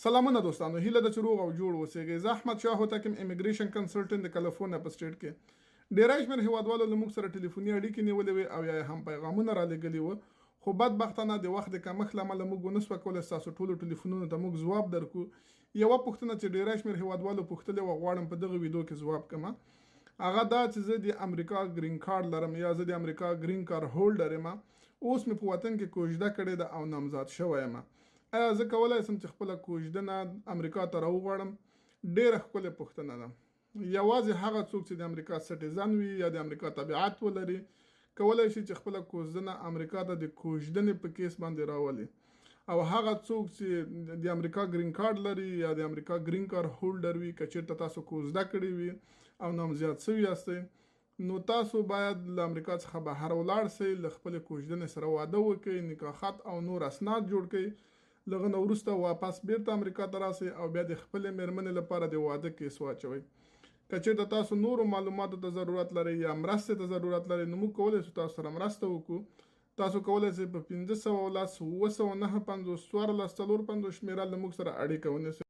سلامونه دوستانو، هیله ده چې روغ او جوړ اوسئ. زه احمد شاه هوتک یم، امیګریشن کنسلټنټ د کالیفورنیا په سټیټ کې. ډیری شمېر هیوادوالو له موږ سره ټلیفوني اړیکې نیولې وې او یا هم پیغامونه رالېږلي وو، خو بدبختانه د وخت د کمښت له امله موږ ونه سوه کولی ستاسو ټولو ټلیفونونو ته موږ ځواب درکړو. یوه پوښتنه چې ډیری شمېر هیوادوالو پوښتلې وه، غواړم په دغه ویډیو کې ځواب کړم. هغه دا چې زه د امریکا ګرین کارډ لرم یا زه د امریکا ګرین کارډ هولډر یم. اوس مې په وطن کې کوژده کړې ده او نامزاد شوی یم. آیا زه کولی شم چې خپله کوژدنه امریکا ته راوغواړم؟ ډېره ښکلې پوښتنه ده. یوازې هغه څوک چې د امریکا سټیزن وي یا د امریکا تبعیت ولري کولی شي چې خپله کوژدنه امریکا ته د کوژدنې په کیس باندې راولي، او هغه څوک چې د امریکا ګرین کارډ لري یا د امریکا ګرین کارډ هولډر وي، که چېرته تاسو کوژده کړې وي او نامزاد شوي یاستئ، نو تاسو باید له امریکا څخه بهر ولاړ سئ، له خپلې کوژدنې سره واده وکړئ، نکاح خط او نور اسناد جوړ کړئ. له هغه نه وروسته واپس بیرته امریکا ته راسئ او بیا د خپلې میرمنې لپاره د واده کیس واچوئ. که چېرته تاسو نورو معلوماتو ته ضرورت لرئ یا مرستې ته ضرورت لرئ، نو موږ کولی شو تاسو سره مرسته وکړو. تاسو کولی شئ په 510 750 1450 شمیره له موږ سره اړیکه ونیسئ.